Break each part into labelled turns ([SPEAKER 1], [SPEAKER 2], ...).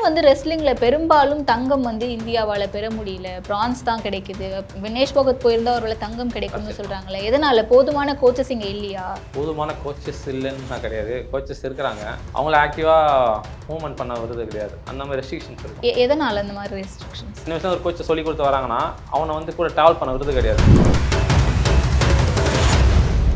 [SPEAKER 1] ஏன் வந்து ரெஸ்லிங்ல பெரும்பாலும் தங்கம் வந்து இந்தியாவால பெற முடியல, பிரான்ஸ் தான் கிடைக்குது? வினேஷ் போகத் போயிருந்தா ஒருவேளை தங்கம் கிடைக்கும்னு சொல்றாங்களே, எதனால? போதுமான கோச்சஸ் இங்க இல்லையா?
[SPEAKER 2] போதுமான கோச்சஸ் இல்லைன்னு கிடையாது, கோச்சஸ் இருக்கிறாங்க. அவங்கள ஆக்டிவா மூவ்மெண்ட் பண்ண வருது கிடையாது. அந்த மாதிரி ரெஸ்ட்ரிக்ஷன்ஸ் இருக்கு.
[SPEAKER 1] எதனால அந்த மாதிரி ரெஸ்ட்ரிக்ஷன்ஸ்?
[SPEAKER 2] சின்ன வயசுல ஒரு கோச்சை சொல்லி கொடுத்து வராங்கன்னா அவனை வந்து கூட ட்ராவல் பண்ண வருது கிடையாது.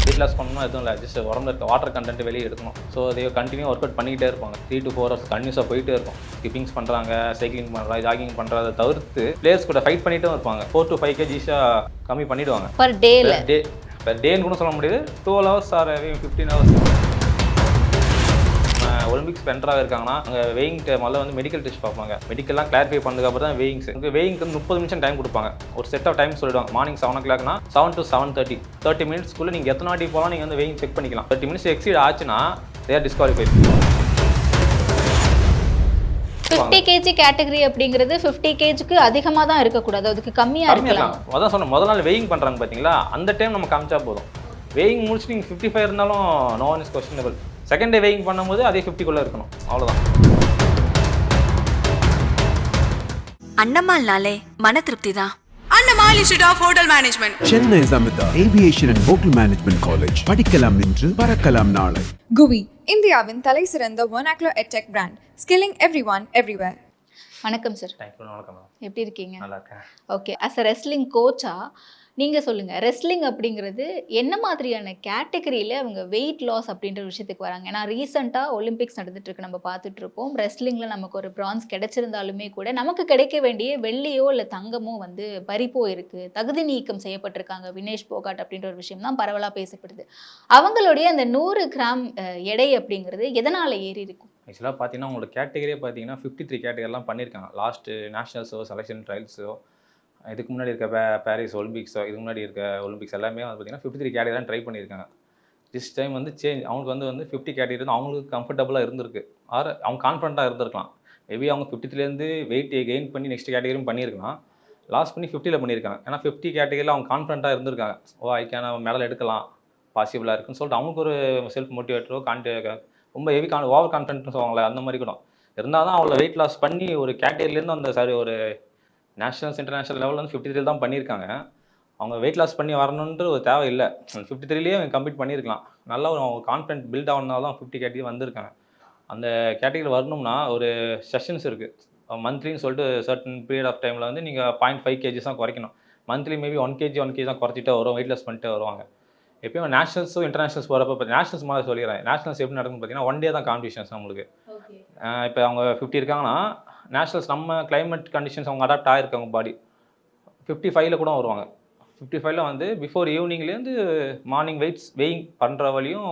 [SPEAKER 2] வெயிட் லாஸ் பண்ணணும் எதுவும் இல்லை, ஜஸ்ட் உடம்புல இருக்க வாட்டர் கண்டென்ட் வெளியே எடுக்கணும். ஸோ அதை கண்டினியூ ஒர்க் அவுட் பண்ணிக்கிட்டே இருப்பாங்க. 3 to 4 hours கண்டினியூஸாக போயிட்டே இருக்கும். ஸ்கிப்பிங்ஸ் பண்ணுறாங்க, சைக்கிளிங் பண்ணுறாங்க, ஜாகிங் பண்ணுறதை தவிர்த்து பிளேயர்ஸ் கூட ஃபைட் பண்ணிகிட்டும் இருப்பாங்க. 4 to 5 kg கம்மி பண்ணிவிடுவாங்க
[SPEAKER 1] பர் டேல.
[SPEAKER 2] டேன்னு கூட சொல்ல முடியாது. 12 hours ஆர் 15 hours. ஒலிம்பிக்ஸ் பென்ட்ராக இருக்காங்கன்னா அங்கே வெயிங் முதல்ல வந்து மெடிக்கல் டெஸ்ட் பார்ப்பாங்க. மெடிக்கல்லாம் கிளாரிஃபை பண்ணதுக்கப்புறம் தான் வெயிங்ஸ். வெயிங்க்கு 30 நிமிஷம் டைம் கொடுப்பாங்க. ஒரு செட் ஆஃப் டைம் சொல்லிடுவாங்க. மார்னிங் 7 o'clockனா 7 to 7:30 30 மினிட்ஸ்க்குள்ளே நீங்கள் எத்தனை வாட்டி போகலாம் நீங்கள் வந்து வெயிங் செக் பண்ணிக்கலாம். 30 மினிட்ஸ் எக்ஸீட் ஆச்சுன்னா they are disqualified.
[SPEAKER 1] 50 kg category அப்படிங்கிறது 50 kgக்கு அதிகமாக தான் இருக்கக்கூடாது, அதுக்கு கம்மியாக இருக்கலாம்.
[SPEAKER 2] அதான் சொன்னேன், முதல் நாள் வெயிங் பண்ணுறாங்க பார்த்தீங்களா, அந்த டைம் நம்ம காமிச்சா போதும். வெயிங் முடிச்சுட்டு நீங்கள் 55 இருந்தாலும் no one is questionable. Second day weighing பண்ணும்போது அதே 50க்குள்ளே இருக்கணும், அவ்வளோதான்.
[SPEAKER 3] அண்ணமால்னாலே மன திருப்தி தான்.
[SPEAKER 4] Annamal institute of hotel management,
[SPEAKER 5] Chennai Amrita aviation and hotel management college. படிக்கலாம் இன்று, பறக்கலாம் நாளை.
[SPEAKER 6] குவி, இந்தியாவின் தலை சிறந்த vernacular edtech brand, skilling everyone everywhere.
[SPEAKER 1] வணக்கம் சார்.
[SPEAKER 2] வணக்கம்.
[SPEAKER 1] எப்படி இருக்கீங்க?
[SPEAKER 2] நல்லா இருக்கேன்.
[SPEAKER 1] ஓகே, அஸ் அ ரெஸ்லிங் கோச்சா நீங்கள் சொல்லுங்கள், ரெஸ்லிங் அப்படிங்கிறது என்ன மாதிரியான கேட்டகரியில் அவங்க வெயிட் லாஸ் அப்படின்ற விஷயத்துக்கு வராங்க? ஏன்னா ரீசெண்டாக ஒலிம்பிக்ஸ் நடந்துட்டுருக்கு, நம்ம பார்த்துட்ருப்போம். ரெஸ்லிங்கில் நமக்கு ஒரு பிரான்ஸ் கிடைச்சிருந்தாலுமே கூட நமக்கு கிடைக்க வேண்டிய வெள்ளியோ இல்லை தங்கமோ வந்து பறிப்போ இருக்குது, தகுதி நீக்கம் செய்யப்பட்டிருக்காங்க வினேஷ் போகாட் அப்படின்ற ஒரு விஷயம் தான் பரவலாக பேசப்படுது. அவங்களுடைய அந்த 100 கிராம் எடை அப்படிங்கிறது எதனால் ஏறி இருக்கும்?
[SPEAKER 2] ஆக்சுவலாக பார்த்தீங்கன்னா உங்களோட கேட்டகரியே பார்த்தீங்கன்னா 53 கேட்டகரிலாம் பண்ணியிருக்காங்க. லாஸ்ட்டு நேஷனல்ஸோ செலெக்ஷன் ட்ரையல்ஸோ இதுக்கு முன்னாடி இருக்க பாரிஸ் ஒலிம்பிக்ஸோ இதுக்கு முன்னாடி இருக்க ஒலிம்பிக்ஸ் எல்லாமே வந்து பார்த்தீங்கன்னா 53 கேட்டகரி தான் ட்ரை பண்ணியிருக்காங்க. திஸ் டைம் வந்து சேஞ்ச், அவங்களுக்கு வந்து 50 கேட்டகரி வந்து அவங்களுக்கு கம்ஃபர்டபுளாக இருந்திருக்கு, ஆர் அவங்க கான்ஃபிடண்ட்டாக இருந்திருக்கலாம். மேபி அவங்க 53லேருந்து வெயிட் கெயின் பண்ணி நெக்ஸ்ட் கேட்டகரியும் பண்ணியிருக்கலாம், லாஸ்ட் பண்ணி 50ல் பண்ணியிருக்காங்க. ஏன்னா 50 கேட்டகரியில் அவங்க கான்ஃபிடண்ட்டாக இருந்திருக்காங்க. ஐக்கான மெடல் எடுக்கலாம், பாசிபிளாக இருக்குன்னு சொல்லிட்டு அவங்களுக்கு ஒரு செல்ஃப் மோட்டிவேட்டரோ ரொம்ப ஹெவி ஓவர் கான்ஃபிடென்ட்னு சொல்லுவாங்களே அந்த மாதிரி கூட இருந்தால் தான் அவங்கள வெயிட் லாஸ் பண்ணி ஒரு கேட்டகரியிலேருந்து அந்த ஒரு நேஷனல்ஸ் இன்டர்நேஷனல் லெவலில் வந்து 53 தான் பண்ணியிருக்காங்க. அவங்க வெயிட் லாஸ் பண்ணி வரணுன்ற ஒரு தேவை இல்லை, 53லேயே அவங்க கம்ப்ளீட் பண்ணியிருக்கலாம். நல்லா ஒரு அவங்க கான்ஃபிடென்ட் பில்ட் ஆகணுனால தான் 50 கேட்டகரி வந்திருக்காங்க. அந்த கேட்டகரி வரணும்னா ஒரு செஷன்ஸ் இருக்குது. மந்த்லின்னு சொல்லிட்டு சர்டன் பீரியட் ஆஃப் டைமில் வந்து நீங்கள் 0.5 kg தான் குறைக்கணும். மந்த்லி மேபி 1 kg தான் குறைச்சிட்டே வரும், வெயிட் லாஸ் பண்ணிட்டே வருவாங்க. எப்பயும் நேஷனல்ஸும் இன்டர்நேஷனல்ஸ் போகிறப்ப நேஷனல்ஸ் மாதிரி சொல்லிடுறேன். நேஷனல்ஸ் எப்படி நடக்கும்னு பார்த்தீங்கன்னா 1 day தான் காம்படிஷன்ஸ் நம்மளுக்கு. இப்போ அவங்க 50 இருக்காங்கன்னா நேஷனல்ஸ் நம்ம கிளைமேட் கண்டிஷன்ஸ் அவங்க அடாப்ட் ஆகிருக்காங்க பாடி. 55ல் கூட வருவாங்க. 55ல் வந்து பிஃபோர் ஈவினிங்லேருந்து மார்னிங் வெயிங் பண்ணுற வழியும்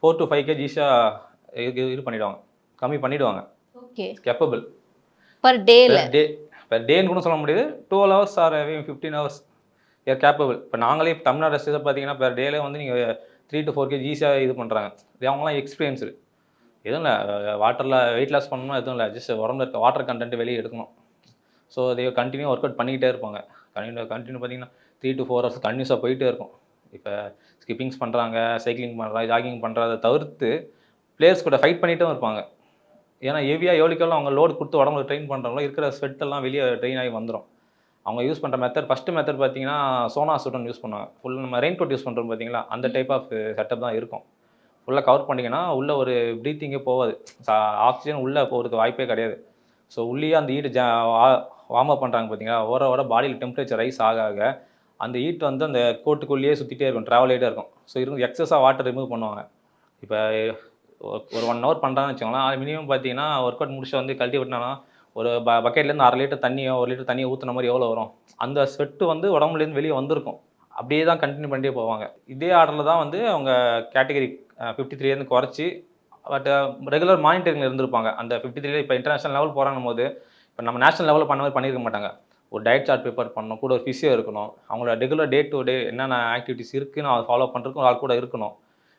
[SPEAKER 2] 4 to 5 kg இது பண்ணிவிடுவாங்க, கம்மி பண்ணிவிடுவாங்க.
[SPEAKER 1] ஓகே,
[SPEAKER 2] கேப்பபிள்
[SPEAKER 1] பர் டேல.
[SPEAKER 2] டேன்னு கூட சொல்ல முடியாது. 12 hours ஆர் 15 hours கேப்பபிள். இப்போ நாங்களே தமிழ்நாடு ரெஸ்டர்ஸை பார்த்தீங்கன்னா பெர் டேல வந்து நீங்கள் 3 to 4 kg ஈஸியாக இது பண்ணுறாங்க. இது அவங்களாம் எக்ஸ்பீரியன்ஸு. எதுவும் இல்லை, வாட்டரில் வெயிட் லாஸ் பண்ணணும்னா எதுவும் இல்லை, ஜஸ்ட் உடம்புல இருக்க வாட்டர் கண்டென்ட் வெளியே எடுக்கணும். ஸோ அதை கண்டினியூ ஒர்க் அவுட் பண்ணிக்கிட்டே இருப்பாங்க. கண்டினியூ பார்த்தீங்கன்னா 3 to 4 hours கண்டினியூஸாக போயிட்டே இருக்கும். இப்போ ஸ்கிப்பிங்ஸ் பண்ணுறாங்க, சைக்கிளிங் பண்ணுறாங்க, ஜாகிங் பண்ணுறதை தவிர்த்து பிளேயர்ஸ் கூட ஃபைட் பண்ணிகிட்டும் இருப்பாங்க. ஏன்னா ஹெவியாக எவ்வளோக்கெல்லாம் அவங்க லோடு கொடுத்து உடம்புல ட்ரெயின் பண்ணுறாங்களோ இருக்கிற ஸ்வெட்டெல்லாம் வெளியே ட்ரெயின் ஆகி வந்துடும். அவங்க யூஸ் பண்ணுற ஃபஸ்ட்டு மெத்தட் பார்த்தீங்கன்னா சோனா சூட்டன் யூஸ் பண்ணுவாங்க. ஃபுல் நம்ம ரெயின் கோட் யூஸ் பண்ணுறோம் பார்த்தீங்களா, அந்த டைப் ஆஃப் செட்டப் தான் இருக்கும். ஃபுல்லாக கவர் பண்ணிங்கன்னா உள்ளே ஒரு ப்ரீத்திங்கே போகாது, ஆக்சிஜன் உள்ளே போகிறதுக்கு வாய்ப்பே கிடையாது. ஸோ உள்ளேயே அந்த ஹீட்டு வார்ம் அப் பண்ணுறாங்க பார்த்தீங்களா, ஓர பாடியில் டெம்பரேச்சர் ரைஸ் ஆக அந்த ஹீட் வந்து அந்த கோட்டுக்குள்ளேயே சுற்றிட்டே இருக்கும், ட்ராவல் ஆகிட்டே இருக்கும். ஸோ இருந்து எக்ஸஸாக வாட்டர் ரிமூவ் பண்ணுவாங்க. இப்போ ஒரு 1 hour பண்ணுறாங்கன்னு வச்சுக்கோங்களேன், அது மினிமம் பார்த்தீங்கன்னா ஒர்க் அவுட் முடிச்சு வந்து கழட்டி விட்டாங்கன்னா ஒரு பக்கெட்லேருந்து 1/2 லிட்டர் தண்ணியோ 1 லிட்டர் தண்ணியை ஊற்றுன மாதிரி எவ்வளோ வரும், அந்த ஸ்வெட்டு வந்து உடம்புலேருந்து வெளியே வந்திருக்கும். அப்படியே தான் கண்டினியூ பண்ணிட்டே போவாங்க. இதே ஆர்டரில் தான் வந்து அவங்க கேட்டகரி 53லேருந்து குறைச்சி பட் ரெகுலர் மானிட்டரிங்கில் இருந்திருப்பாங்க. அந்த 53ல இப்போ இன்டர்நேஷனல் லெவல் போகிறாங்கும் போது இப்போ நம்ம நேஷனல் லெவலில் பண்ண மாதிரி பண்ணியிருக்க மாட்டாங்க. ஒரு டயட் சார்ட் ப்ரிப்பேர் பண்ணணும், கூட ஒரு ஃபிசியோ இருக்கணும், அவங்களோட ரெகுலர் டே டு டே என்னென்ன ஆக்டிவிட்டிஸ் இருக்குன்னு அதை ஃபாலோ பண்ணுறதுக்கும் ஒரு ஆள் கூட இருக்கணும்,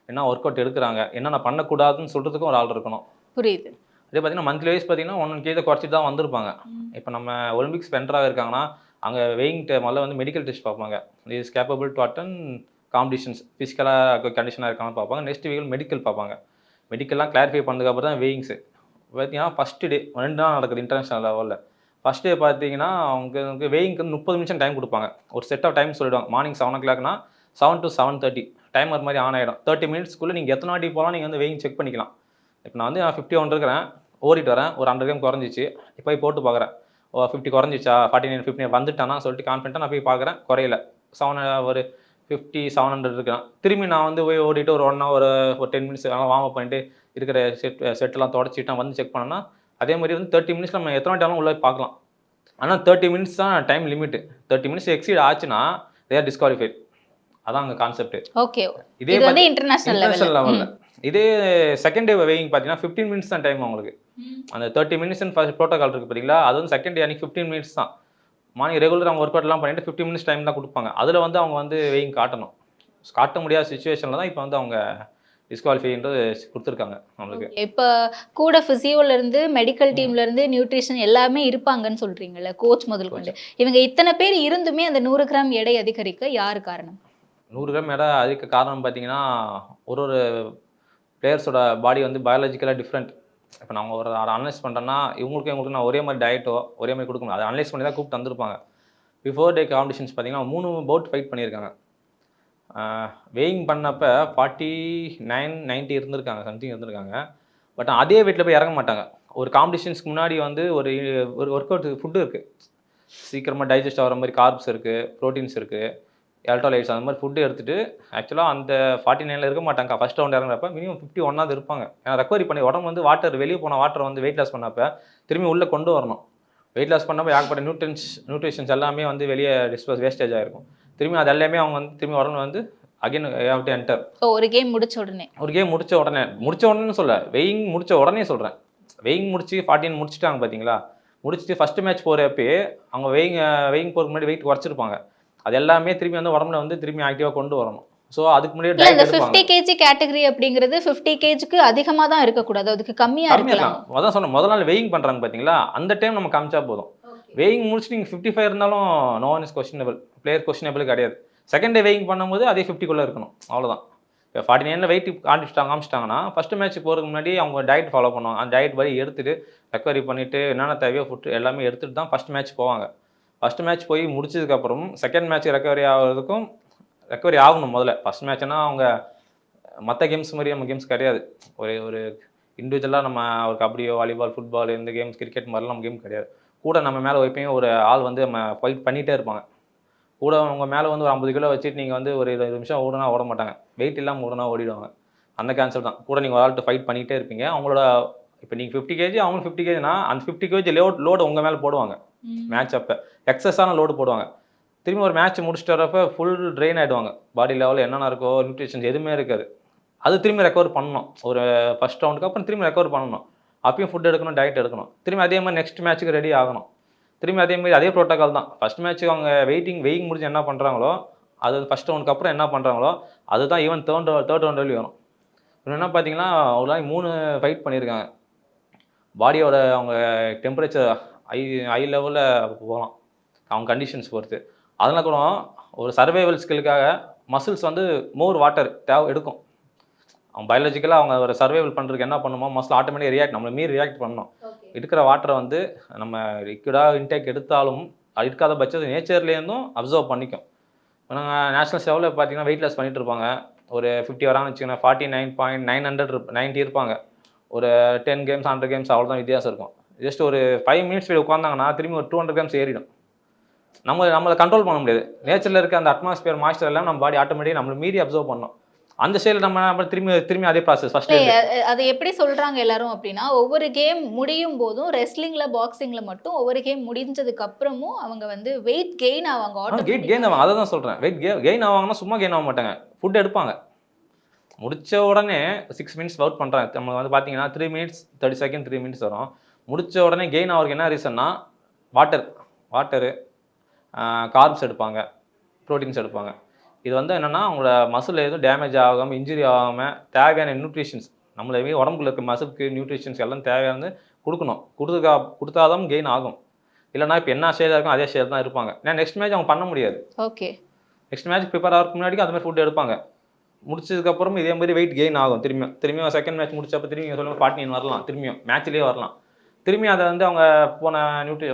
[SPEAKER 2] என்ன ஒர்க் அவுட் எடுக்கிறாங்க, என்னென்ன பண்ணக்கூடாதுன்னு சொல்கிறதுக்கும் ஒரு ஆள் இருக்கணும்.
[SPEAKER 1] புரியுது.
[SPEAKER 2] அதே பார்த்தீங்கன்னா மந்த்லி வைஸ் பார்த்தீங்கன்னா 1 kg குறைச்சிட்டு தான் வந்திருப்பாங்க. இப்போ நம்ம ஒலிம்பிக்ஸ் பென்ட்ராக இருக்காங்கன்னா அங்கே வெயிங் முதல்ல வந்து மெடிக்கல் டெஸ்ட் பார்ப்பாங்க. Is capable to attend competitions, ஃபிசிக்கலாக கண்டிஷனாக இருக்கான்னு பார்ப்பாங்க. நெக்ஸ்ட் வீக் மெடிக்கல் பார்ப்பாங்க. மெடிக்கல்லாம் கிளாரிஃபை பண்ணதுக்கப்புறம் தான் வெயிங்ஸு. பார்த்தீங்கன்னா ஃபஸ்ட்டு டே 2 நாள் நடக்குது இன்டர்நேஷனல் லெவலில். ஃபஸ்ட் டே பார்த்தீங்கன்னா அவங்க வெயிங்க்கு 30 நிமிஷம் டைம் கொடுப்பாங்க. ஒரு செட் ஆஃப் டைம் சொல்லிவிடுவாங்க. மார்னிங் 7 o'clockனா 7 to 7:30 டைமர் மாதிரி ஆன் ஆகிடும். 30 மினிட்ஸ்க்குள்ளே நீங்கள் எத்தனை வாட்டி போகலாம் நீங்கள் வந்து வெயிங் செக் பண்ணிக்கலாம். இப்போ நான் வந்து 51 இருக்கிறேன், ஓடிட்டு வரேன், ஒரு 100 கிராம் குறைஞ்சிச்சு. இப்போ போய் போட்டு பார்க்குறேன், 50 குறைஞ்சிச்சா, 49 59 வந்துட்டானா சொல்லிட்டு கான்ஃபிடென்ட்டாக நான் போய் பார்க்குறேன், குறையல. ஒரு 50 700 இருக்கிறான். திரும்பி நான் வந்து போய் ஓடிட்டு ஒரு 1 hour ஒரு 10 மினிட்ஸ் வார்ம் அப் பண்ணிட்டு இருக்கிற செட்டெல்லாம் தொடச்சிட்டு நான் வந்து செக் பண்ணேன்னா, அதே மாதிரி வந்து 30 மினிட்ஸ் நம்ம எத்தனை வாட்டி உள்ளே பார்க்கலாம். ஆனால் 30 மினிட்ஸ் தான் டைம் லிமிட்டு. 30 மினிட்ஸ் எக்ஸீட் ஆச்சுன்னா தே ஆர் டிஸ்குவாலிஃபைட். அதான் அங்கே கான்செப்ட்.
[SPEAKER 1] ஓகே.
[SPEAKER 2] இதே
[SPEAKER 1] இது வந்து இன்டர்நேஷனல்
[SPEAKER 2] லெவலில். இதே செகண்ட் டே வெயிங் பார்த்தீங்கன்னா 15 மினிட்ஸ் தான் டைம் அவங்களுக்கு. அந்த 30 மினிட்ஸ்னு ஃபர்ஸ்ட் ப்ரோட்டோகால் இருக்குது பார்த்தீங்களா, அது வந்து செகண்ட் டே அன்றைக்கி 15 மினிட்ஸ் தான். மார்னிங் ரெகுலர் அவங்க ஒர்க் அவுட்லாம் பண்ணிட்டு 15 மினிட்ஸ் டைம் தான் கொடுப்பாங்க. அதில் வந்து அவங்க வந்து வெயிங் காட்டணும். காட்ட முடியாத சுச்சுவேஷனில் தான் இப்போ வந்து அவங்க டிஸ்குவாலிஃபைன்றது கொடுத்துருக்காங்க நம்மளுக்கு.
[SPEAKER 1] இப்போ கூட ஃபிசியோலேருந்து மெடிக்கல் டீம்லேருந்து நியூட்ரிஷன் எல்லாமே இருப்பாங்கன்னு சொல்கிறீங்கல்ல, கோச் முதல் கொண்டு. இவங்க இத்தனை பேர் இருந்துமே அந்த 100 கிராம் எடை அதிகரிக்க யார் காரணம்?
[SPEAKER 2] 100 கிராம் எடை அதிக காரணம் பார்த்தீங்கன்னா ஒரு பிளேயர்ஸோட பாடி வந்து பயாலஜிக்கலாக டிஃப்ரெண்ட். இப்போ நான் ஒரு அனலைஸ் பண்ணுறேன்னா இவங்களுக்கு நான் ஒரே மாதிரி டயட்டோ ஒரே மாதிரி கொடுக்கணும். அதை அனலைஸ் பண்ணி தான் கூப்பிட்டு வந்திருப்பாங்க. பிஃபோர் டே காம்படிஷன்ஸ் பார்த்தீங்கன்னா 3 பவுட் ஃபைட் பண்ணியிருக்காங்க. வெயிங் பண்ணப்போ 49 90 இருந்திருக்காங்க, சம்திங் இருந்திருக்காங்க. பட் அதே வெயிட்டில் போய் இறங்க மாட்டாங்க. ஒரு காம்படிஷன்ஸ்க்கு முன்னாடி வந்து ஒரு ஒர்க் அவுட் ஃபுட்டு இருக்குது, சீக்கிரமாக டைஜஸ்ட் ஆகிற மாதிரி கார்ப்ஸ் இருக்குது, ப்ரோட்டீன்ஸ் இருக்குது, எலக்ட்ரோலைட்ஸ், அந்த மாதிரி ஃபுட்டு எடுத்துகிட்டு ஆக்சுவலாக அந்த 49 இருக்க மாட்டாங்க. ஃபஸ்ட் ரவுண்ட் இறங்குறப்ப மினிமம் 51 இருப்பாங்க. ஏன்னா ரெக்கவரி பண்ணி உடம்பு வந்து வாட்டர் வெளியே போன வாட்டர் வந்து வெயிட் லாஸ் பண்ணப்போ திரும்பி உள்ளே கொண்டு வரணும். வெயிட் லாஸ் பண்ணப்போ ஏகப்பட்ட நியூட்ரிஷன்ஸ் எல்லாமே வந்து வெளியே வேஸ்டேஜ் ஆகிருக்கும். திரும்பி அது எல்லாமே அவங்க வந்து திரும்பி உடம்பு வந்து அகைன் ஹேவ் டு என்டர்.
[SPEAKER 1] ஒரு கேம் முடிச்ச
[SPEAKER 2] உடனே சொல்ல, வெயிங் முடிச்ச உடனே சொல்கிறேன். வெயிங் முடிச்சு 14 முடிச்சுட்டாங்க பார்த்தீங்களா, முடிச்சுட்டு ஃபஸ்ட்டு மேட்ச் போகிறப்பே அவங்க வெயிங் போகிறதுக்கு முன்னாடி வெயிட் குறைச்சிருப்பாங்க. அது எல்லாமே திரும்பி வந்து உடம்புல வந்து திரும்பி ஆக்டிவாக கொண்டு வரணும். ஸோ அதுக்கு முன்னாடி
[SPEAKER 1] இந்த 50 kg கேட்டகரி அப்படிங்கிறது 50 kgக்கு அதிகமாக தான் இருக்கக்கூடாது, அதுக்கு கம்மியாக இருக்கலாம்.
[SPEAKER 2] அதான் சொன்னேன், முதல் நாள் வெயிங் பண்ணுறாங்க பார்த்தீங்களா, அந்த டைம் நம்ம காமிச்சா போதும். வெயிங் முடிச்சு நீங்கள் 55 இருந்தாலும் no one is questionable, player questionable கிடையாது. செகண்ட் டே வெயிங் பண்ணும்போது அதே 50க்குள்ளே இருக்கணும், அவ்வளோதான். இப்போ 49 வெயிட் காமிச்சிட்டாங்கன்னா ஃபஸ்ட்டு மேட்ச் போகிறதுக்கு முன்னாடி அவங்க டயட் ஃபாலோ பண்ணுவாங்க. அந்த டயட் படி எடுத்துகிட்டு ரெக்கவரி பண்ணிவிட்டு என்னென்ன தேவையோ ஃபுட்டு எல்லாமே எடுத்துகிட்டு தான் ஃபஸ்ட் மேட்ச் போவாங்க. ஃபஸ்ட் மேட்ச் போய் முடிச்சதுக்கப்புறம் செகண்ட் மேட்ச் ரெக்கவரி ஆகணும். முதல்ல ஃபஸ்ட் மேட்ச்னா அவங்க மற்ற கேம்ஸ் மாதிரி நம்ம கேம்ஸ் கிடையாது. ஒரு இண்டிவிஜுவலாக நம்ம ஒரு கபடியோ வாலிபால் ஃபுட்பால் இந்த கேம்ஸ் கிரிக்கெட் மாதிரிலாம் நம்ம கேம் கிடையாது. கூட நம்ம மேலே எப்பயும் ஒரு ஆள் வந்து நம்ம ஃபைட் பண்ணிகிட்டே இருப்பாங்க. கூட அவங்க மேலே வந்து ஒரு 50 கிலோ வச்சுட்டு நீங்கள் வந்து ஒரு 20 நிமிஷம் ஓட மாட்டாங்க. வெயிட் இல்லாமல் ஓடிடுவாங்க. அந்த கேன்சல் தான். கூட நீங்கள் ஒரு ஆள்கிட்ட ஃபைட் பண்ணிகிட்டே இருப்பீங்க. அவங்களோட இப்போ நீங்கள் 50 kg அவங்க 50 kgனா அந்த 50 kg லோடு உங்கள் மேலே போடுவாங்க. மேட்ச் அப்போ எக்ஸஸான லோடு போடுவாங்க. திரும்பி ஒரு மேட்ச் முடிச்சுட்டு வரப்போ ஃபுல் ட்ரெயின் ஆகிடுவாங்க. பாடி லெவலில் என்னென்ன இருக்கோ நியூட்ரிஷன்ஸ் எதுவுமே இருக்காது. அது திரும்பி ரெக்கவர் பண்ணணும். ஒரு ஃபஸ்ட் ரவுண்டுக்கு அப்புறம் திரும்பி ரெக்கவர் பண்ணணும். அப்பயும் ஃபுட் எடுக்கணும், டயட் எடுக்கணும். திரும்பி அதே மாதிரி நெக்ஸ்ட் மேட்ச்சுக்கு ரெடி ஆகணும். திரும்பி அதே மாதிரி அதே ப்ரோட்டோக்கால் தான். ஃபஸ்ட் மேட்ச்சுக்கு அவங்க வெயிங் முடிஞ்சு என்ன பண்ணுறாங்களோ அது ஃபஸ்ட் ரவுண்டுக்கு அப்புறம் என்ன பண்ணுறாங்களோ அதுதான் ஈவன் தேர்ட் ரவுண்ட் வரும். இன்னும் என்ன பார்த்தீங்கன்னா ஒரு நாளைக்கு 3 ஃபைட் பண்ணியிருக்காங்க. பாடியோட அவங்க டெம்பரேச்சர் ஹை லெவலில் போகலாம் அவங்க கண்டிஷன்ஸ் பொறுத்து. அதனால் கூட ஒரு சர்வைவல் ஸ்கில்லுக்காக மசில்ஸ் வந்து மோர் வாட்டர் எடுக்கும். அவங்க பயாலஜிக்கலாக அவங்க ஒரு சர்வைவல் பண்ணுறதுக்கு என்ன பண்ணுமோ மசில் ஆட்டோமேட்டிக் நம்மளை மீறி ரியாக்ட் பண்ணணும். இருக்கிற வாட்டரை வந்து நம்ம லிக்விடாக இன்டேக் எடுத்தாலும் அது இருக்காத பட்சத்து நேச்சர்லேருந்தும் அப்சர்வ் பண்ணிக்கும். நாங்கள் நேஷனல் லெவலில் பார்த்தீங்கன்னா வெயிட் லாஸ் பண்ணிட்டு இருப்பாங்க. ஒரு 50 வரான்னு வச்சுக்கோங்க, 49.990 இருப்பாங்க. ஒரு 10 கேம்ஸ் 100 கேம்ஸ் அவ்வளோதான் வித்தியாசம் இருக்கும். ஜஸ்ட் ஒரு 5 மினிட்ஸ் போய் உட்காந்தாங்கன்னா திரும்பி ஒரு 200 கிராம்ஸ் ஏறிடும். நம்மளை கண்ட்ரோல் பண்ண முடியாது. நேச்சரில் இருக்க அந்த அட்மாஸ்பியர் மாய்ஸ்டர் எல்லாம் நம்ம பாடி ஆட்டோமேட்டிக்காக நம்மளை மீறி அப்சர்வ் பண்ணணும். அந்த சைடில் நம்ம திரும்பி அதே ப்ராசஸ் ஃபர்ஸ்ட்.
[SPEAKER 1] அது எப்படி சொல்றாங்க எல்லாரும் அப்படின்னா, ஒவ்வொரு கேம் முடியும் போதும் ரெஸ்லிங்ல பாக்ஸிங்ல மட்டும் ஒவ்வொரு கேம் முடிஞ்சதுக்கு அப்புறமும் அவங்க வந்து வெயிட் கெயின் ஆவாங்க.
[SPEAKER 2] கெயின் ஆவாங்க. அதை தான் சொல்கிறேன். வெயிட் கெயின் ஆவாங்கன்னா சும்மா கெயின் ஆக மாட்டாங்க. ஃபுட் எடுப்பாங்க. முடித்த உடனே 6 மினிட்ஸ் ஒர்க் பண்ணுறாங்க. நம்ம வந்து பார்த்தீங்கன்னா 3 மினிட்ஸ் 30 செகண்ட் 3 மினிட்ஸ் வரும். முடித்த உடனே கெயின் ஆகிறதுக்கு என்ன ரீசன்னா வாட்டரு கார்ப்ஸ் எடுப்பாங்க, ப்ரோட்டீன்ஸ் எடுப்பாங்க. இது வந்து என்னென்னா அவங்களோட மசில் எதுவும் டேமேஜ் ஆகாமல் இன்ஜுரி ஆகாமல் தேவையான நியூட்ரிஷன்ஸ் நம்மள உடம்புக்குள்ள இருக்க மசிலுக்கு நியூட்ரிஷன்ஸ் எல்லாம் தேவையானது கொடுக்கணும். கொடுத்தாதான் கெயின் ஆகும். இல்லைனா இப்போ என்ன ஷேடாக இருக்கும் அதே ஷேட் தான் இருப்பாங்க. ஏன்னா நெக்ஸ்ட் மேட்ச் அவங்க பண்ண முடியாது.
[SPEAKER 1] ஓகே,
[SPEAKER 2] நெக்ஸ்ட் மேட்ச் ப்ரிப்பேர் ஆகிறதுக்கு முன்னாடி அந்த மாதிரி ஃபுட் எடுப்பாங்க. முடிச்சதுக்கப்புறம் இதே மாதிரி வெயிட் கெயின் ஆகும். திரும்பியும் செகண்ட் மேட்ச் முடிச்சப்போ திரும்பி சொல்லுங்கள் 49 வரலாம், திரும்பியும் மேட்ச்லேயே வரலாம். திரும்பி அதை வந்து அவங்க போன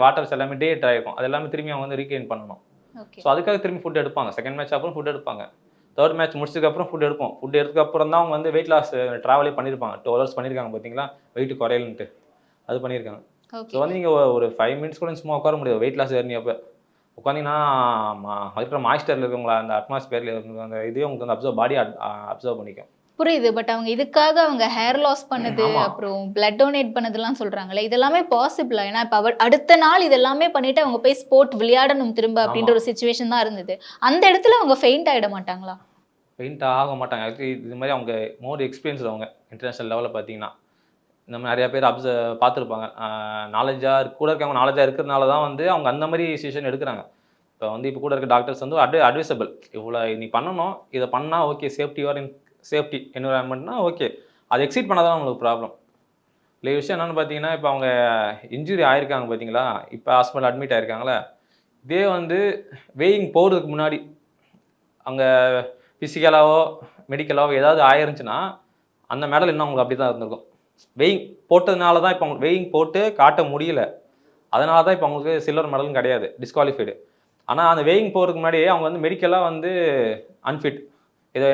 [SPEAKER 2] வாட்டர்ஸ் எல்லாமே டேட் ஆகிருக்கும், அது எல்லாமே திரும்பி அவங்க வந்து ரீகெயின் பண்ணணும்.
[SPEAKER 1] ஓகே.
[SPEAKER 2] ஸோ அதுக்காக திரும்பி ஃபுட் எடுப்பாங்க. செகண்ட் மேட்ச் அப்புறம் ஃபுட் எடுப்பாங்க. தேர்ட் மேட்ச் முடிச்சதுக்கப்புறம் ஃபுட் எடுப்போம். ஃபுட் எடுத்ததுக்கப்புறம் தான் அவங்க வந்து வெயிட் லாஸ் ட்ராவலே பண்ணியிருப்பாங்க. 12 hours பண்ணியிருக்காங்க பார்த்தீங்களா, வெயிட் குறையலன்ட்டு அது பண்ணியிருக்காங்க. So
[SPEAKER 1] okay.
[SPEAKER 2] வந்து நீங்கள் ஒரு 5 minutes கூட சும்மா உட்கார முடியாது வெயிட் லாஸ் ஏறி அப்போ உட்காந்திங்கன்னா இருக்கிற மாய்ஸ்டரில் இருக்கவங்களா அந்த அட்மாஸ்பியரில் இருக்க அந்த இதுவே உங்களுக்கு வந்து பாடி அப்சர்வ் பண்ணிக்கும்.
[SPEAKER 1] புரியுது. பட் அவங்க இதுக்காக அவங்க ஹேர் லாஸ் பண்ணது,
[SPEAKER 2] ஆமா.
[SPEAKER 1] அப்புறம் பிளட் டொனேட் பண்ணதெல்லாம் சொல்றாங்கல்ல, இதெல்லாமே பாசிபிளா? ஏன்னா இப்ப அடுத்த நாள் இதெல்லாமே பண்ணிட்டு அவங்க போய் ஸ்போர்ட் விளையாடணும் திரும்ப அப்படின்ற ஒரு சிச்சுவேஷன் தான் இருந்தது. அந்த இடத்துல அவங்க ஃபெயிண்ட் ஆயிட மாட்டாங்களா?
[SPEAKER 2] பெயிண்ட் ஆக மாட்டாங்க. ஆக்சுவலி இது மாதிரி அவங்க மோர் எக்ஸ்பீரியன்ஸ் அவங்க இன்டர்நேஷனல் லெவலில் பார்த்தீங்கன்னா இந்த மாதிரி நிறையா பேர் பார்த்துருப்பாங்க. நாலேஜாக கூட இருக்கவங்க நாலேஜாக இருக்கிறதுனால தான் வந்து அவங்க அந்த மாதிரி டிசிஷன் எடுக்கிறாங்க. இப்போ வந்து இப்போ கூட இருக்க டாக்டர்ஸ் வந்து அட்வைசபிள், இவ்வளோ நீ பண்ணணும், இதை பண்ணால் ஓகே, சேஃப்டி என்விரான்மெண்ட்னா ஓகே, அது எக்ஸீட் பண்ணால் தான் உங்களுக்கு ப்ராப்ளம். இல்லை விஷயம் என்னென்னு பார்த்தீங்கன்னா, இப்போ அவங்க இன்ஜுரி ஆயிருக்காங்க பார்த்தீங்களா, இப்போ ஹாஸ்பிட்டல் அட்மிட் ஆயிருக்காங்களே, இதே வந்து வெயிங் போகிறதுக்கு முன்னாடி அங்கே ஃபிசிக்கலாவோ மெடிக்கலாவோ ஏதாவது ஆயிருந்துச்சுன்னா அந்த மெடல் இன்னும் அவங்களுக்கு அப்படி தான் இருந்திருக்கும். வெயிங் போட்டதுனால தான் இப்போ அவங்க வெயிங் போட்டு காட்ட முடியல, அதனால தான் இப்போ அவங்களுக்கு சில்வர் மெடலும் கிடையாது, டிஸ்குவாலிஃபைடு. ஆனால் அந்த வெயிங் போகிறதுக்கு முன்னாடியே அவங்க வந்து மெடிக்கலாக வந்து அன்ஃபிட், ஏதோ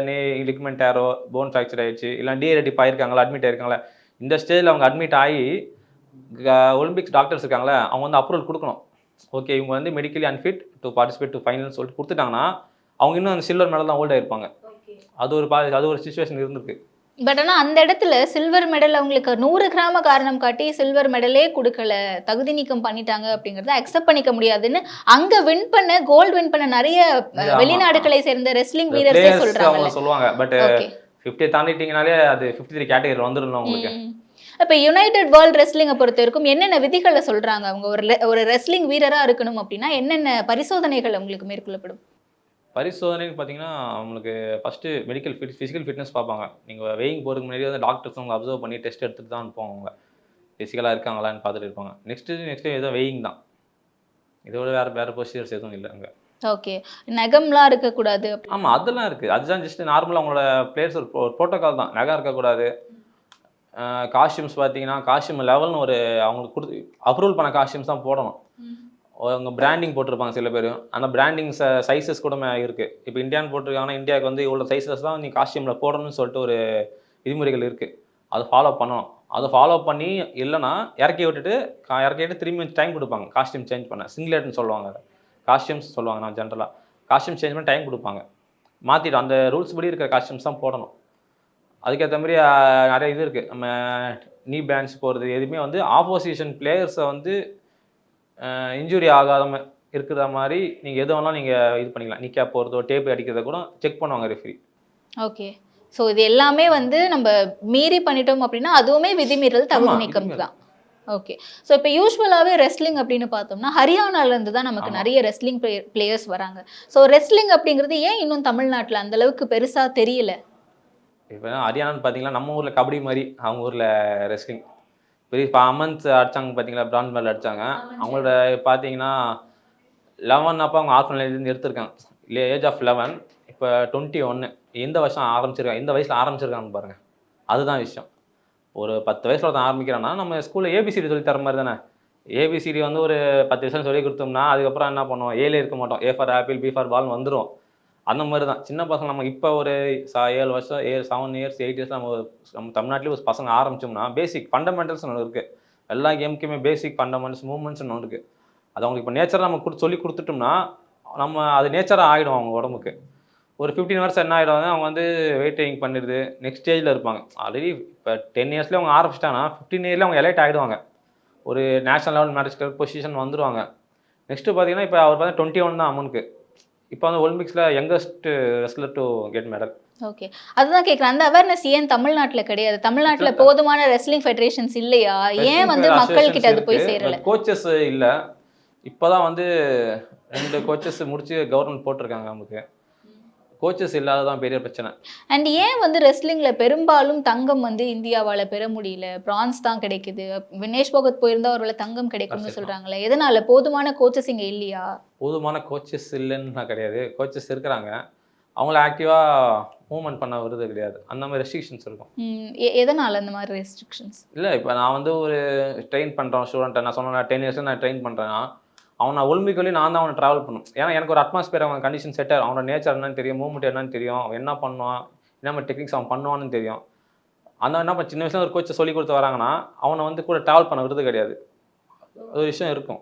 [SPEAKER 2] லிக்மெண்ட் டேரோ, போன் ஃப்ராக்சர் ஆகிடுச்சு, இல்லை டீரெடிப் ஆகிருக்காங்களா, அட்மிட் ஆகிருக்காங்களா, இந்த ஸ்டேஜில் அவங்க அட்மிட் ஆகி ஒலிம்பிக்ஸ் டாக்டர்ஸ் இருக்காங்களே அவங்க வந்து அப்ரூவல் கொடுக்கணும். ஓகே, இவங்க வந்து medically unfit to participate to ஃபைனல்னு சொல்லிட்டு கொடுத்துட்டாங்கன்னா அவங்க இன்னும் அந்த சில்வர் மெடல் தான் ஹோல்ட் ஆகிருப்பாங்க. அது ஒரு சுச்சுவேஷன் இருந்திருக்கு.
[SPEAKER 1] பட் ஆனால் அந்த இடத்துல சில்வர் மெடல் அவங்களுக்கு 100 கிராம காரணம் காட்டி சில்வர் மெடலே கொடுக்கல, தகுதி நீக்கம் பண்ணிட்டாங்க அப்படிங்கறத அக்செப்ட் பண்ணிக்க முடியாதுன்னு அங்க கோல்டு வின் பண்ண நிறைய வெளிநாடுகளை சேர்ந்த ரெஸ்லிங் வீரர்ஸே
[SPEAKER 2] சொல்லுவாங்க. பட் 50 தாண்டிட்டீங்கனாலே அது 53 கேட்டகரியில் வந்துடணும் உங்களுக்கு.
[SPEAKER 1] இப்போ யுனைடெட் வேர்ல்ட் ரெஸ்லிங்கை பொறுத்த வரைக்கும் என்னென்ன விதிகளை சொல்றாங்க? அவங்க ஒரு ரெஸ்லிங் வீரரா இருக்கணும் அப்படின்னா என்னென்ன பரிசோதனைகள் அவங்களுக்கு மேற்கொள்ளப்படும்?
[SPEAKER 2] பரிசோதனைன்னு பார்த்தீங்கன்னா அவங்களுக்கு ஃபஸ்ட்டு ஃபிசிக்கல் ஃபிட்னஸ் பார்ப்பாங்க. நீங்கள் வெயிங் போகிறதுக்கு முன்னாடி வந்து டாக்டர்ஸ் அவங்க அப்சர்வ் பண்ணி டெஸ்ட் எடுத்துகிட்டு தான் அனுப்புவாங்க. அவங்க ஃபிசிக்கலாக இருக்காங்களான்னு பார்த்துட்டு இருப்பாங்க. நெக்ஸ்ட்டு ஏதோ வெயிங் தான், இதோட வேறு ப்ரொசீஜர்ஸ் எதுவும் இல்லை அங்கே.
[SPEAKER 1] ஓகே. நகம்லாம் இருக்கக்கூடாது.
[SPEAKER 2] ஆமாம், அதெல்லாம் இருக்குது. அதுதான் ஜஸ்ட் நார்மலாக அவங்களோட பிளேயர்ஸ் ஒரு ப்ரோட்டோக்கால் தான். நகம் இருக்கக்கூடாது. காஸ்டியூம்ஸ் பார்த்தீங்கன்னா காஸ்டியூம் லெவல்னு ஒரு அவங்களுக்கு அப்ரூவல் பண்ண காஸ்டியூம்ஸ் தான் போடணும். அவங்க பிராண்டிங் போட்டிருப்பாங்க சில பேர், அந்த பிராண்டிங் சைஸஸ் கூட இருக்குது. இப்போ இந்தியான்னு போட்டிருக்காங்கன்னா இந்தியாவுக்கு வந்து இவ்வளோ சைஸஸ் தான் நீ காஸ்டியூமில் போடணும்னு சொல்லிட்டு ஒரு விதிமுறைகள் இருக்குது. அதை ஃபாலோ பண்ணணும். அதை ஃபாலோ பண்ணி இல்லைனா இறக்கி விட்டுட்டு திரும்பி டைம் கொடுப்பாங்க காஸ்டியூம் சேஞ்ச் பண்ண. சிங்லேட்னு சொல்லுவாங்க, அதை காஸ்டியூம்ஸ் சொல்லுவாங்க. நான் ஜென்ரலாக காஸ்டியூம் சேஞ்ச் பண்ண டைம் கொடுப்பாங்க. மாற்றிட்டு அந்த ரூல்ஸ் படி இருக்கிற காஸ்டியூம்ஸ் தான் போடணும். அதுக்கேற்ற மாதிரி நிறைய இது இருக்குது. நம்ம நீ பேண்ட்ஸ் போகிறது எதுவுமே வந்து ஆப்போசிஷன் பிளேயர்ஸை வந்து இன்ஜுரி ஆகாம இருக்கிற மாதிரி நீங்கள் எது வேணாலும் நீங்கள் இது பண்ணிக்கலாம். நீ கேப் போகிறதோ டேப் அடிக்கிறத கூட செக் பண்ணுவாங்க ரெஃப்ரி.
[SPEAKER 1] ஓகே. ஸோ இது எல்லாமே வந்து நம்ம மீறி பண்ணிட்டோம் அப்படின்னா அதுவுமே விதிமீறல், தகுதி நீக்கம் தான். ஓகே. ஸோ இப்போ யூஸ்வலாகவே ரெஸ்லிங் அப்படின்னு பார்த்தோம்னா ஹரியானாலேருந்து தான் நமக்கு நிறைய ரெஸ்லிங் பிளேயர்ஸ் வராங்க. ஸோ ரெஸ்லிங் அப்படிங்கிறது ஏன் இன்னும் தமிழ்நாட்டில் அந்த அளவுக்கு பெருசாக தெரியல?
[SPEAKER 2] இப்போ ஹரியானான்னு பார்த்தீங்கன்னா நம்ம ஊரில் கபடி மாதிரி அவங்க ஊரில் ரெஸ்லிங் பெரிய இப்போ அமன்ஸ் அடித்தாங்க பார்த்தீங்களா, பிரான்ஸ் மெடல் அடித்தாங்க. அவங்களோட பார்த்தீங்கன்னா 11 அப்போ அவங்க ஆர்ஃபனேஜ்லேருந்து எடுத்திருக்காங்க. இல்லை ஏஜ் ஆஃப் 11, இப்போ 21. எந்த வருஷம் ஆரம்பிச்சிருக்காங்க, இந்த வயசில் ஆரம்பிச்சிருக்காங்க பாருங்கள். அதுதான் விஷயம். ஒரு 10 வயசில் ஒருத்தன் ஆரம்பிக்கிறான்னா நம்ம ஸ்கூலில் ஏபிசிடி சொல்லி தர மாதிரி தானே. ஏபிசிடி வந்து ஒரு 10 வருஷம் சொல்லி கொடுத்தோம்னா அதுக்கப்புறம் என்ன பண்ணுவோம், ஏலே இருக்க மாட்டோம், A for apple B for பால்னு வந்துடும். அந்த மாதிரி தான் சின்ன பசங்க நம்ம இப்போ ஒரு 7 வருஷம் 7 years 8 years நம்ம தமிழ்நாட்டிலே ஒரு பசங்க ஆரம்பிச்சோம்னா பேசிக் ஃபண்டமெண்டல்ஸ் ஒன்று இருக்குது. எல்லா கேமுக்குமே பேசிக் ஃபண்டமெண்டல்ஸ் மூவ்மெண்ட்ஸ்னு ஒன்று இருக்குது. அது அவங்களுக்கு இப்போ நேச்சராக நம்ம சொல்லி கொடுத்துட்டோம்னா நம்ம அது நேச்சராக ஆகிடும் அவங்க உடம்புக்கு. ஒரு 15 வருஷம் என்ன ஆகிடுவாங்க, அவங்க வந்து வெயிட் ட்ரெயினிங் பண்ணிடுது, நெக்ஸ்ட் ஸ்டேஜில் இருப்பாங்க. ஆல்ரெடி இப்போ 10 yearsலேயே அவங்க ஆரம்பிச்சிட்டாங்கன்னா 15 yearலேயே அவங்க எலைட் ஆகிடுவாங்க. ஒரு நேஷனல் லெவல் மேட்ச் பொசிஷன் வந்துடுவாங்க. நெக்ஸ்ட்டு பார்த்தீங்கன்னா இப்போ அவர் பார்த்தா 21 தான் அமௌண்ட்க்கு. இப்போ வந்து ஒலிம்பிக்ஸில் youngest wrestler to get medal.
[SPEAKER 1] Okay. அதுதான் கேட்குறேன், அந்த அவேர்னஸ் ஏன் தமிழ்நாட்டில் கிடையாது? தமிழ்நாட்டில் போதுமான ரெஸ்லிங் ஃபெடரேஷன்ஸ் இல்லையா? ஏன் வந்து மக்கள் கிட்ட அது போய் சேரல?
[SPEAKER 2] கோச்சஸ் இல்லை. இப்போ தான் வந்து 2 கோச்சஸ் முடிச்சு கவர்மெண்ட் போட்டிருக்காங்க. நமக்கு கோச்சஸ் இல்லாததான் பெரிய பிரச்சனை.
[SPEAKER 1] அண்ட் ஏன் வந்து ரெஸ்லிங்கில் பெரும்பாலும் தங்கம் வந்து இந்தியாவால் பெற முடியல, பிரான்ஸ் தான் கிடைக்குது? வினேஷ் போகத் போயிருந்தா ஒருவேளை தங்கம் கிடைக்கும்னு சொல்கிறாங்களே, எதனால? போதுமான கோச்சஸ் இங்கே இல்லையா?
[SPEAKER 2] போதுமான கோச்சஸ் இல்லைன்னு கிடையாது, கோச்சஸ் இருக்கிறாங்க. அவங்கள ஆக்டிவாக மூவ்மெண்ட் பண்ண வருது கிடையாது. அந்த மாதிரி ரெஸ்ட்ரிக்ஷன்ஸ் இருக்கும்.
[SPEAKER 1] எதனால அந்த மாதிரி ரெஸ்ட்ரிக்ஷன்ஸ்?
[SPEAKER 2] இல்லை இப்போ நான் வந்து ஒரு ட்ரெயின் பண்ணுறோம் ஸ்டூடெண்ட்டை, நான் சொன்னேன் 10 இயர்ஸ் நான் ட்ரெயின் பண்ணுறேன்னா அவனை ஒலிம்பிக்கலி நான் தான் அவனை ட்ராவல் பண்ணணும். ஏன்னா எனக்கு ஒரு அட்மாஸ்பியர் அவன் கண்டிஷன் செட் ஆகும். அவனோட நேச்சர் என்னன்னு தெரியும், மூவ்மெண்ட் என்னன்னு தெரியும், அவன் என்ன பண்ணுவான், என்ன மாதிரி டெக்னிக்ஸ் அவன் பண்ணுவான்னு தெரியும். அந்த என்ன சின்ன வயசுல ஒரு கோச்சை சொல்லி கொடுத்து வராங்கன்னா அவனை வந்து கூட ட்ராவல் பண்ண விடுறது கிடையாது. ஒரு விஷயம் இருக்கும்.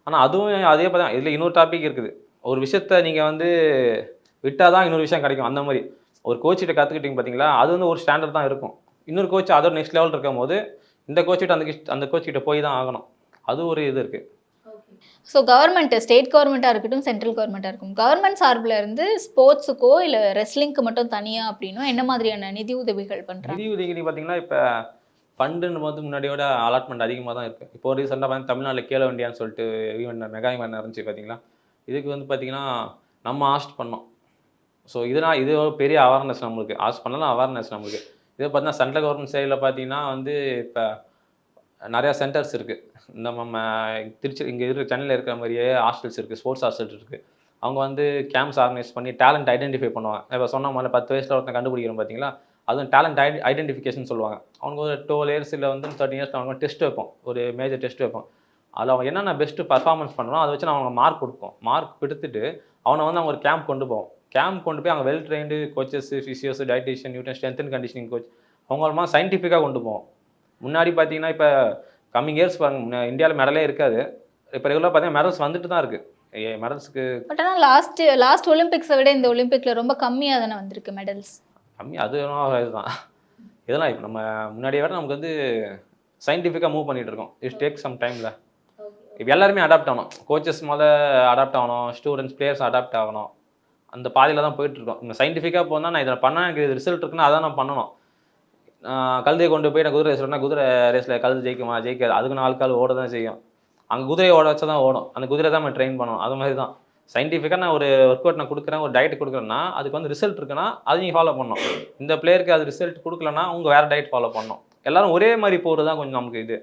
[SPEAKER 2] ஆனால் அதுவும் அதே பார்த்தா இதில் இன்னொரு டாபிக் இருக்குது. ஒரு விஷயத்த நீங்கள் வந்து விட்டால் தான் இன்னொரு விஷயம் கிடைக்கும். அந்த மாதிரி ஒரு கோச்சிட்ட கற்றுக்கிட்டீங்க பார்த்தீங்களா, அது வந்து ஒரு ஸ்டாண்டர்ட் தான் இருக்கும். இன்னொரு கோச் அதோட நெக்ஸ்ட் லெவல் இருக்கும் போது இந்த கோச்சிட்ட அந்த கோச்சிட்ட போய் தான் ஆகணும். அது ஒரு இது இருக்குது.
[SPEAKER 1] ஸோ கவர்மெண்ட், ஸ்டேட் கவர்மெண்ட்டாக இருக்கட்டும், சென்ட்ரல் கவர்மெண்ட்டாக இருக்கும், கவர்மெண்ட் சார்பில் இருந்து ஸ்போர்ட்ஸுக்கோ இல்லை ரெஸ்லிங்க்கு மட்டும் தனியாக அப்படின்னா என்ன மாதிரியான நிதி உதவிகள் பண்ணுறாங்க?
[SPEAKER 2] நிதி உதவி பார்த்தீங்கன்னா இப்போ ஃபண்டுன்னு போது முன்னாடியோட அலாட்மெண்ட் அதிகமாக தான் இருக்குது. இப்போ ரீசெண்டாக பார்த்து தமிழ்நாட்டில் கேலோ இண்டியான்னு சொல்லிட்டு ஈவெண்ட் மெகா ஈவெண்ட் இருந்துச்சு பார்த்தீங்களா. இதுக்கு வந்து பார்த்தீங்கன்னா நம்ம ஆஸ்ட் பண்ணோம். ஸோ இதனால் இது ஒரு பெரிய அவேர்னஸ் நம்மளுக்கு. ஆஸ்ட் பண்ணலாம் அவேர்னஸ் நம்மளுக்கு. இதை பார்த்தீங்கன்னா சென்ட்ரல் கவர்மெண்ட் சைடில் பார்த்தீங்கன்னா வந்து இப்போ நிறையா சென்டர்ஸ் இருக்குது. இந்த நம்ம திருச்சி இங்கே இருக்கிற சென்னையில் இருக்கிற மாதிரியே ஹாஸ்டல்ஸ் இருக்குது, ஸ்போர்ட்ஸ் ஹாஸ்டல்ஸ் இருக்குது. அவங்க வந்து கேம்ப்ஸ் ஆர்கனைஸ் பண்ணி டேலண்ட் ஐடென்டிஃபை பண்ணுவாங்க. இப்போ சொன்ன மாதிரி 10 வயசில் ஒருத்தன் கண்டுபிடிக்கிறோம் பார்த்தீங்களா, அதுவும் டேலண்ட் ஐடென்டிஃபிகேஷன் சொல்லுவாங்க. அவங்க ஒரு 12 இயர்ஸ் இல்லை வந்து 13 இயர்ஸ் அவங்க டெஸ்ட் வைப்போம், ஒரு மேஜர் டெஸ்ட் வைப்போம். அதில் அவன் என்னென்ன பெஸ்ட்டு பர்ஃபார்மன்ஸ் பண்ணுறோம் அதை வச்சு அவங்க மார்க் கொடுப்போம். மார்க் கொடுத்துட்டு அவனை வந்து அவங்க ஒரு கேம்ப் கொண்டு போவோம். கேம்ப் கொண்டு போய் அவங்க well trained coaches, physios, dietitian, nutrition, strength and conditioning coach அவங்களமா சயின்டிஃபிக்காக கொண்டு போவோம். முன்னாடி பார்த்தீங்கன்னா இப்போ கம்மிங் இயர்ஸ் பாருங்க இந்தியாவில் மெடலே இருக்காது. இப்போ ரெகுலராக பார்த்தீங்கன்னா மெடல்ஸ் வந்துட்டு தான் இருக்குது. மெடல்ஸுக்கு
[SPEAKER 1] பட் ஆனால் லாஸ்ட் ஒலிம்பிக்ஸை விட இந்த ஒலிம்பிக்கில் ரொம்ப கம்மியாக தானே வந்திருக்கு மெடல்ஸ்.
[SPEAKER 2] கம்மி அது இதுதான். இதெல்லாம் இப்போ நம்ம முன்னாடியே விட நமக்கு வந்து சயின்டிஃபிக்காக மூவ் பண்ணிகிட்டு இருக்கோம். இட் டேக் சம் டைமில். இப்போ எல்லாருமே அடாப்ட் ஆகணும். கோச்சஸ் அடாப்ட் ஆகணும், ஸ்டூடெண்ட்ஸ் பிளேயர்ஸ் அடாப்ட் ஆகணும். அந்த பாதையில் தான் போயிட்டுருக்கோம். இந்த சயின்டிஃபிக்காக போனால் நான் இதில் பண்ணால் எனக்கு இது ரிசல்ட் இருக்குன்னா அதான் நான் பண்ணணும். கழுதையை கொண்டு போய் நான் குதிரை ரேஸ் ஓடனா குதிரை ரேஸில் கழுது ஜெயிக்காது. அதுக்கு 4 கால் ஓட தான் செய்யும். அங்கே குதிரையை ஓட வச்சா தான் ஓடும். அந்த குதிரை தான் நம்ம ட்ரெயின் பண்ணணும். அது மாதிரி தான் சயின்டிஃபிக்காக நான் ஒரு ஒர்க் அவுட் நான் கொடுக்குறேன், ஒரு டயட் கொடுக்குறேன்னா அதுக்கு வந்து ரிசல்ட் இருக்குன்னா அது நீங்கள் ஃபாலோ பண்ணணும். இந்த பிளேயருக்கு அது ரிசல்ட் கொடுக்கலன்னா உங்கள் வேறு டயட் ஃபாலோ பண்ணணும். எல்லாரும் ஒரே மாதிரி போகிறது தான் கொஞ்சம் நமக்கு இது.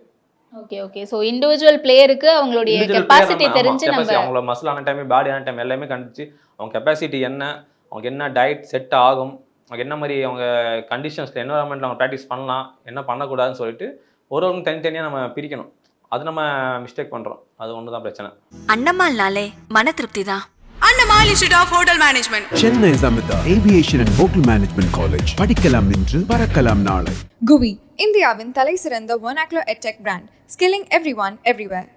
[SPEAKER 1] ஓகே. ஸோ இண்டிவிஜுவல் பிளேயருக்கு அவங்களுடைய கெப்பாசிட்டி தெரிஞ்சு நம்ம
[SPEAKER 2] அவங்களோட மசில் ஆன டைம், பாடி ஆன டைம் எல்லாமே கண்டிச்சு அவங்க கெப்பாசிட்டி என்ன, அவங்க என்ன டயட் செட் ஆகும், அவங்க என்ன மாதிரி அவங்க கண்டிஷன்ஸில் என்வரான்மெண்ட்டில் அவங்க ப்ராக்டிஸ் பண்ணலாம், என்ன பண்ணக்கூடாதுன்னு சொல்லிட்டு ஒருவங்க தனித்தனியாக நம்ம பிரிக்கணும். அது நம்ம மிஸ்டேக் பண்ணுறோம். அது ஒன்று தான் பிரச்சனை.
[SPEAKER 4] அண்ணமால்னாலே மன திருப்தி தான். Annamal institute of hotel management,
[SPEAKER 5] Chennai Samitha aviation and hotel management college. படிக்கலாம் இன்று, பறக்கலாம் நாளை.
[SPEAKER 6] GUI, இந்தியாவின் தலை சிறந்த vernacular edtech brand, skilling everyone everywhere.